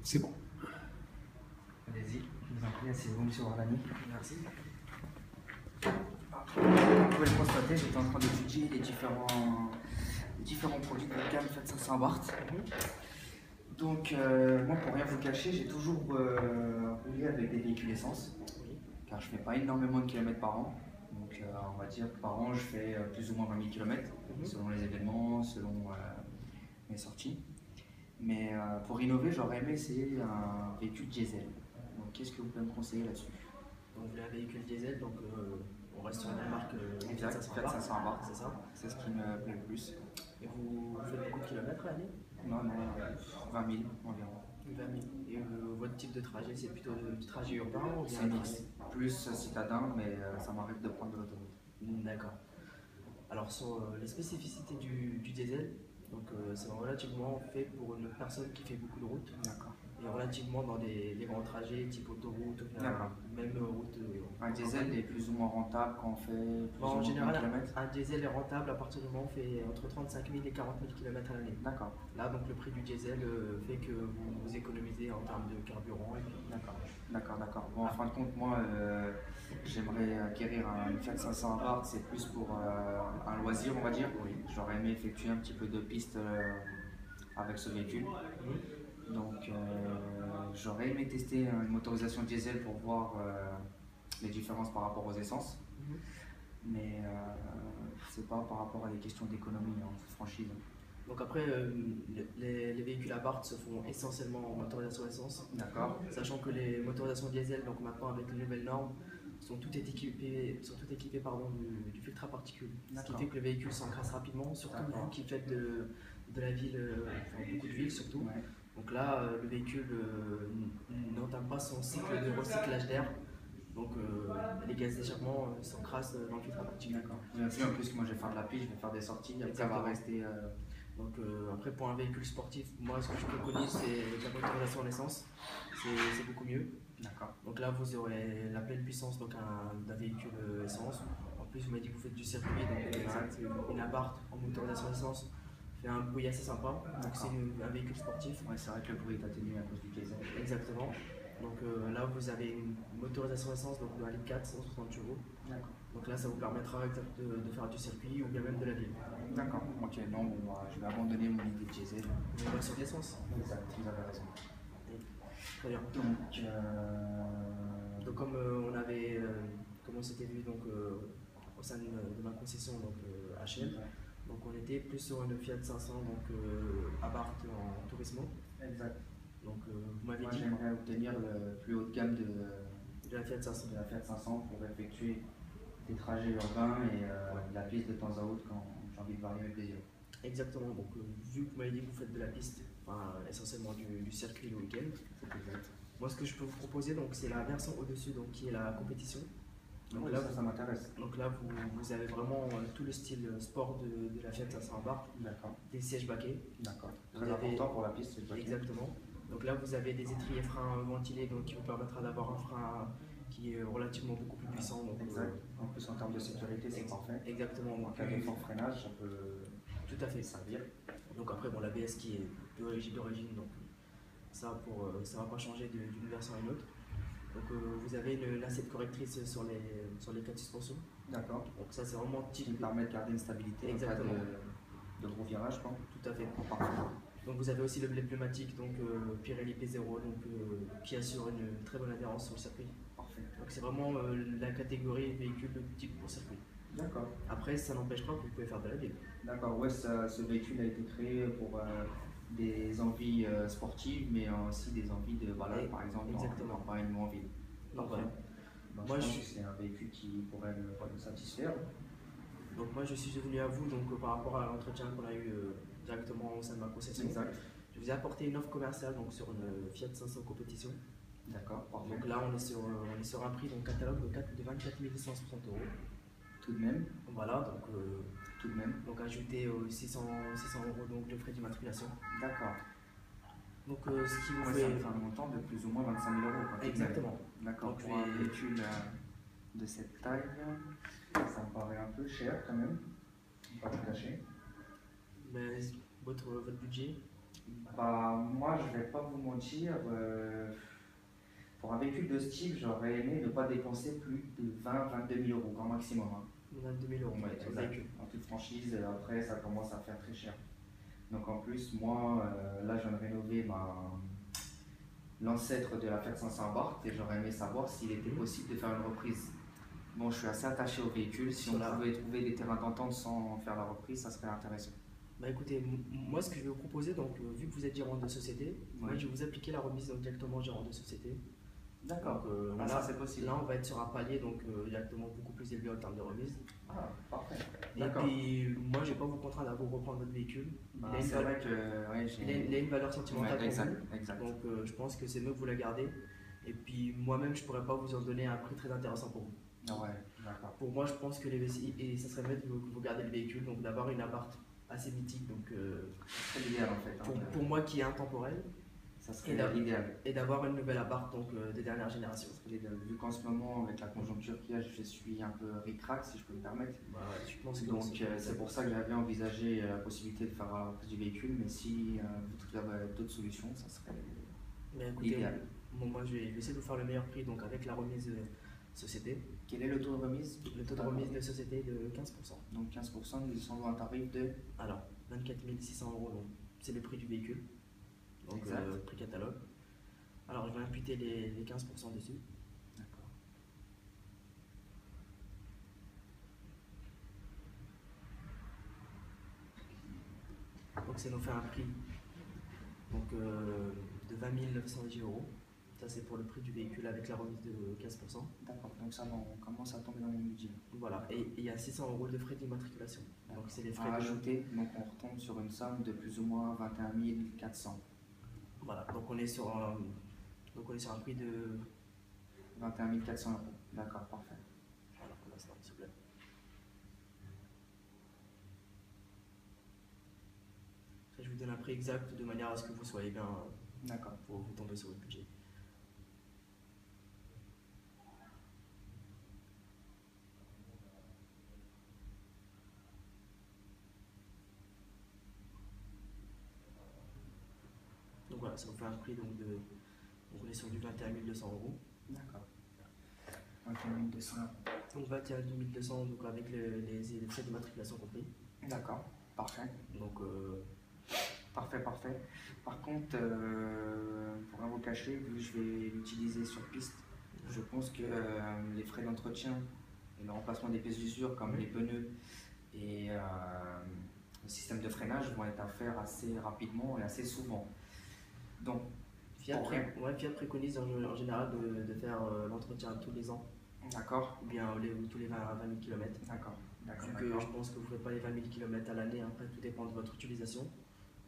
C'est bon. Allez-y, je vous en prie, asseyez-vous, monsieur Warlani. Merci. Comme vous pouvez le constater, j'étais en train d'étudier les différents produits de la gamme Fiat 500 Abarth. Donc, moi, pour rien vous cacher, j'ai toujours roulé avec des véhicules essence, car je ne fais pas énormément de kilomètres par an. Donc, on va dire que par an, je fais plus ou moins 20 000 km, selon les événements, selon mes sorties. Mais pour innover, j'aurais aimé essayer un véhicule diesel. Donc, qu'est-ce que vous pouvez me conseiller là-dessus? Donc, vous voulez un véhicule diesel, donc on reste sur la même marque Fiat 500 Abarth, c'est ça? c'est ce qui me plaît le plus. Et vous faites beaucoup de kilomètres à l'année? Non, 20 000 environ. 20 000. Et votre type de trajet, c'est plutôt du trajet urbain ou bien C'est mix, plus citadin, mais ça m'arrive de prendre de l'autoroute. D'accord. Alors, sur les spécificités du diesel, donc c'est relativement fait pour une personne qui fait beaucoup de route. D'accord. Et relativement dans les grands trajets type autoroute ou bien même route. Un diesel est plus ou moins rentable quand on fait plus ou En moins général, de kilomètres. un diesel est rentable à partir du moment où on fait entre 35 000 et 40 000 km à l'année. D'accord. Là, donc le prix du diesel fait que vous économisez en termes de carburant. Et puis... D'accord. Bon, en fin de compte, moi, j'aimerais acquérir un Fiat 500 Abarth, c'est plus pour un loisir, on va dire. Oui. J'aurais aimé effectuer un petit peu de piste avec ce véhicule. Donc, j'aurais aimé tester une motorisation diesel pour voir les différences par rapport aux essences. Mais c'est pas par rapport à des questions d'économie, en franchise. Donc après, les véhicules Abarth se font essentiellement en motorisation essence. D'accord. Sachant que les motorisations diesel, donc maintenant avec les nouvelles normes, sont toutes équipées du filtre à particules. Ce qui fait que le véhicule s'encrasse rapidement, surtout vous qui faites de la ville, beaucoup de villes surtout. Ouais. Donc là, le véhicule n'entame pas son cycle de recyclage d'air. Donc les gaz d'échappement s'encrassent dans le filtre à particules. D'accord. En plus, moi je vais faire de la piste, je vais faire des sorties, après ça va rester. Donc après pour un véhicule sportif, moi ce que je préconise c'est la motorisation en essence, c'est beaucoup mieux. D'accord. Donc là vous aurez la pleine puissance d'un véhicule essence. En plus vous m'avez dit que vous faites du circuit, donc une Abarth en motorisation essence fait un bruit assez sympa. Donc c'est un véhicule sportif. Ouais, c'est vrai que le bruit est atténué à cause du diesel. Exactement. Donc là vous avez une motorisation essence donc de 1,4 litre, 160 chevaux. D'accord. Donc là ça vous permettra de faire du circuit ou bien même de la ville. D'accord. Ok, non, bon, je vais abandonner mon idée de diesel. On va sur l'essence. Exact, vous avez raison. Très bien. Donc comme comme on s'était vu au sein de ma concession HM, donc on était plus sur une Fiat 500 Abarth en Turismo. Exact. Donc vous m'avez Moi dit j'aimerais obtenir le plus haut de gamme de la Fiat 500. la Fiat 500 pour effectuer des trajets urbains et de la piste de temps à autre quand j'ai envie de varier mes plaisirs. Exactement. Donc vu que vous m'avez dit que vous faites de la piste, essentiellement du circuit le week-end. C'est exact. Moi ce que je peux vous proposer c'est la version au-dessus qui est la compétition. Donc là, ça m'intéresse. Donc là, vous avez vraiment tout le style sport de la Fiat 500 Abarth. D'accord. Des sièges baquets. D'accord. Très important pour la piste, c'est le baquet. Exactement. Donc là, vous avez des étriers freins ventilés qui vous permettra d'avoir un frein qui est relativement beaucoup plus puissant. Donc, exact. En plus, en termes de sécurité, c'est parfait. Exactement. En cas de fort freinage, ça peut tout à fait servir. Donc après, l'ABS qui est d'origine, donc ça va pas changer d'une version à une autre. Donc vous avez une assiette correctrice sur les cas de suspension. D'accord. Donc ça c'est vraiment type. Qui permet de garder une stabilité exactement. En cas de gros virage, je pense. Tout à fait. Parfait. Donc vous avez aussi le blé pneumatique, Pirelli P0, qui assure une très bonne adhérence sur le circuit. Parfait. Donc c'est vraiment la catégorie véhicule de type pour circuit. D'accord. Après ça n'empêche pas que vous pouvez faire de la ville. D'accord, ouais, ce véhicule a été créé pour des envies sportives, mais aussi des envies de balade, par exemple, exactement. En campagne ou en ville. Donc voilà. Donc, moi, je pense que c'est un véhicule qui pourrait me satisfaire. Donc moi je suis venu à vous par rapport à l'entretien qu'on a eu directement au sein de ma concession. Exact. Je vous ai apporté une offre commerciale sur une Fiat 500 compétition. D'accord, parfait. Donc là on est sur un prix catalogue de 24 160 €. Tout de même. Voilà, donc tout de même. Donc ajouter 600 € donc de frais d'immatriculation. D'accord. Donc ce qui vous ça fait me fait un montant de plus ou moins 25 000 €. Exactement. D'accord. Pour un véhicule de cette taille, ça me paraît un peu cher quand même. On va pas le cacher. Mais votre budget? Bah, moi, je vais pas vous mentir. Pour un véhicule de ce type, j'aurais aimé ne pas dépenser plus de 20-22 000 euros, grand maximum, hein. 22 000 euros Ouais, sur le exact. véhicule. En toute franchise, après, ça commence à faire très cher. Donc en plus, moi, là, je viens de rénover l'ancêtre de la Fiat 500 Abarth et j'aurais aimé savoir s'il était possible de faire une reprise. Bon, je suis assez attaché au véhicule. Si on pouvait trouver des terrains d'entente sans faire la reprise, ça serait intéressant. Bah écoutez, moi ce que je vais vous proposer, donc vu que vous êtes gérant de société, moi je vais vous appliquer la remise donc, directement gérant de société. D'accord. Là, ça c'est possible. Là on va être sur un palier donc directement beaucoup plus élevé en termes de remise. Ah, parfait. Et puis moi je vais pas vous contraindre à vous reprendre votre véhicule. C'est vrai que il a une valeur sentimentale pour exact, vous. exact. Donc je pense que c'est mieux que vous la gardez. Et puis moi-même je pourrais pas vous en donner un prix très intéressant pour vous. Ah ouais, d'accord. Pour moi je pense que et ça serait mieux que vous gardez le véhicule, donc d'avoir une appart assez mythique. Donc c'est l'idéal en fait. Pour moi qui est intemporel. Ça serait l'idéal. Et d'avoir une nouvelle appart donc de dernière génération. Vu qu'en ce moment, avec la conjoncture qu'il y a, je suis un peu ric-rac, si je peux me permettre. Bah ouais, je pense que donc c'est pour ça que j'avais envisagé la possibilité de faire la reprise du véhicule, mais si vous avez d'autres solutions, ça serait idéal. Bon, moi je vais essayer de vous faire le meilleur prix donc avec la remise société. Quel est le taux de remise? Le taux de remise de société est de 15%. Donc 15%, nous descendons un tarif de? Alors, 24 600 euros, c'est le prix du véhicule. Donc prix catalogue. Alors je vais imputer les 15% dessus. D'accord. Donc ça nous fait un prix donc, de 20 910 euros. Ça c'est pour le prix du véhicule avec la remise de 15%. D'accord, donc ça on commence à tomber dans mon budget. Voilà, et il y a 600 euros de frais d'immatriculation. Donc c'est les frais à ajouter, donc on retombe sur une somme de plus ou moins 21 400. Voilà, donc on est sur un prix de 21 400 euros. D'accord, parfait. Voilà, pour l'instant, s'il vous plaît. Je vous donne un prix exact de manière à ce que vous soyez bien. D'accord. Pour vous tomber sur votre budget. Donc voilà, ça vous fait un prix donc de. Donc on est sur du 21 200 euros. D'accord. 21 200 euros. Donc 21 200 donc avec les frais d'immatriculation compris. D'accord, parfait. Donc parfait. Par contre, pour rien vous cacher, vu que je vais l'utiliser sur piste, je pense que les frais d'entretien et le remplacement des pièces d'usure comme les pneus et le système de freinage vont être à faire assez rapidement et assez souvent. Donc, Fiat préconise en général de faire l'entretien tous les ans. D'accord. Ou bien tous les 20 000 km. D'accord. Vu que je pense que vous ne ferez pas les 20 000 km à l'année, après tout dépend de votre utilisation.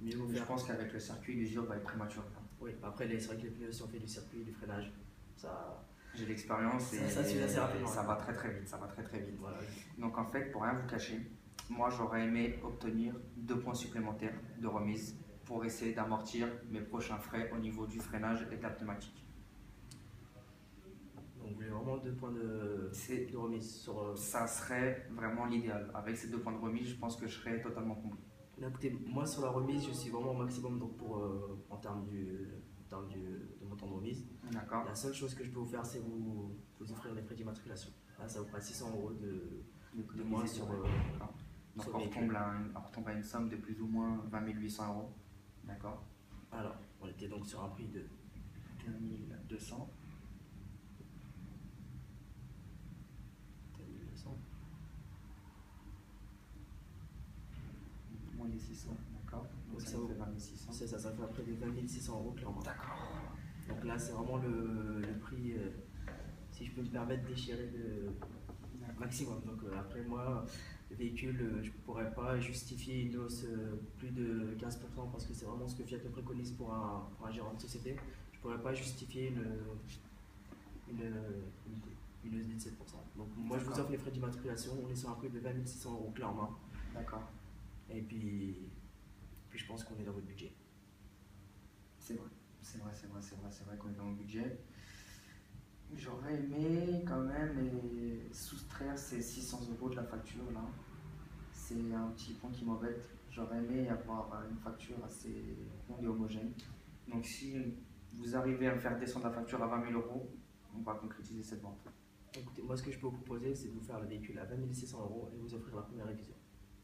Mais je pense qu'avec le circuit, l'usure va être prématurée. Oui, après c'est vrai que les pneus, si on fait du circuit, du freinage, ça. J'ai l'expérience et ça suit assez rapidement. Ça va très vite. Ça va très vite. Voilà. Donc en fait, pour rien vous cacher, moi j'aurais aimé obtenir 2 points supplémentaires de remise pour essayer d'amortir mes prochains frais au niveau du freinage et de la pneumatique. Donc vous voulez vraiment 2 points de remise sur. Ça serait vraiment l'idéal. Avec ces 2 points de remise, je pense que je serais totalement comblé. Écoutez, moi sur la remise, je suis vraiment au maximum donc en termes de montant de remise. D'accord. La seule chose que je peux vous faire, c'est vous offrir les frais d'immatriculation. Là, ça vous fera 600 euros de moins sur. Donc on retombe à une somme de plus ou moins 20 800 euros. D'accord. Alors, on était donc sur un prix de 21 200. Moins les 600, d'accord. Donc ça fait 20 600. C'est ça fait près de 20 600 euros clairement. D'accord. Donc là, c'est vraiment le prix, si je peux me permettre, déchiré de maximum. Donc après, moi, le véhicule, je ne pourrais pas justifier une hausse plus de 15% parce que c'est vraiment ce que Fiat me préconise pour un gérant de société. Je ne pourrais pas justifier une hausse de 17%. Donc moi, je vous offre les frais d'immatriculation. On est sur un prix de 20 600 euros clairement. D'accord. Et puis je pense qu'on est dans votre budget. C'est vrai qu'on est dans le budget. J'aurais aimé quand même soustraire ces 600 euros de la facture là. C'est un petit point qui m'embête. J'aurais aimé avoir une facture assez ronde et homogène. Donc si vous arrivez à me faire descendre la facture à 20 000 euros, on va concrétiser cette vente. Écoutez, moi ce que je peux vous proposer, c'est de vous faire le véhicule à 20 600 euros et vous offrir la première révision.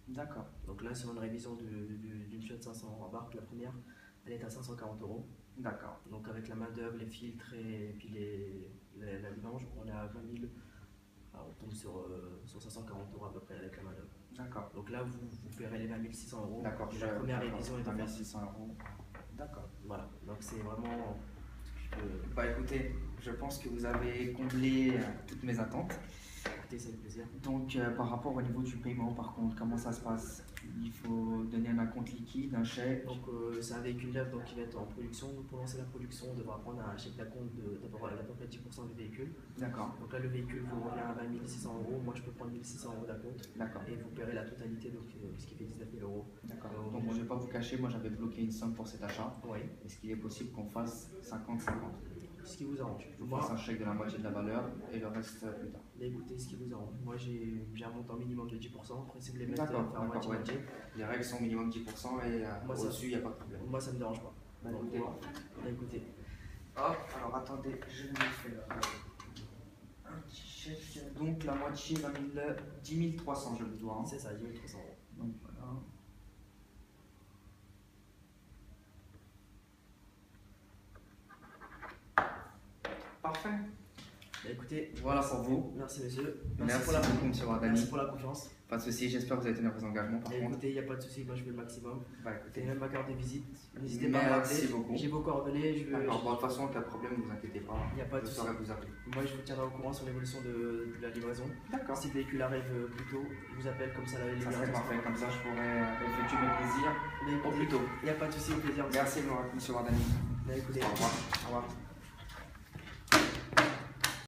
D'accord. Donc là, sur une révision d'une Fiat 500 embarque, la première, elle est à 540 euros. D'accord. Donc avec la main-d'œuvre, les filtres et puis la vidange, on est à 20 000. Alors on tombe sur 540 euros à peu près avec la main-d'œuvre. D'accord. Donc là, vous paierez les 20 600 euros. D'accord. La première révision est 20 offerte. 600 euros. D'accord. Voilà, donc c'est vraiment. Bah écoutez, je pense que vous avez comblé toutes mes attentes. Écoutez, c'est avec plaisir. Donc par rapport au niveau du paiement, par contre, comment ça se passe? Il faut donner un acompte liquide, un chèque. Donc c'est un véhicule neuf donc, qui va être en production. Donc, pour lancer la production, on devra prendre un chèque d'acompte d'abord à peu près 10% du véhicule. D'accord. Donc là, le véhicule vous revient à 20 600 euros. Moi, je peux prendre 1 600 euros d'acompte. D'accord. Et vous paierez la totalité, donc, ce qui fait 19 000 euros. D'accord. Donc je ne vais pas vous cacher, moi j'avais bloqué une somme pour cet achat. Oui. Est-ce qu'il est possible qu'on fasse 50-50? Ce qui vous arrange. Je vous fasse un chèque de la moitié de la valeur et le reste plus tard. Mais écoutez, ce qui vous arrange. Moi, j'ai un montant minimum de 10%. Après, si vous voulez mettre D'accord, faire moitié-moitié, les règles sont minimum 10% et au-dessus, il n'y a pas de problème. moi, ça ne me dérange pas. Bah, Donc, écoutez. bah, écoutez. Hop, alors attendez, je vais faire un petit chèque. Donc la moitié, 10 300, je le dois. Hein. C'est ça, 10 300 euros. Donc voilà. Parfait. Bah, écoutez, Voilà pour vous. merci monsieur. Merci pour la, beaucoup, monsieur Wardani. merci pour la confiance. Pas de souci, j'espère que vous avez tenu vos engagements par Et contre. écoutez, il n'y a pas de souci, moi je fais le maximum. Bah J'ai écoutez, même ma carte de visite. N'hésitez pas à me merci rappeler. beaucoup. J'ai vos coordonnées. D'accord, bon, de toute façon, en cas de problème, ne vous inquiétez pas. Il n'y a pas de Je souci. saurai vous appeler. Moi je vous tiendrai au courant sur l'évolution de la livraison. D'accord. Si le véhicule arrive plus tôt, je vous appelle comme ça la Ça serait livraison. parfait, comme ça je pourrais effectuer mes plaisirs Mais au écoutez, plus tôt. il n'y a pas de souci, au plaisir. Merci, monsieur Wardani. Bah, écoutez, Au revoir. Au revoir.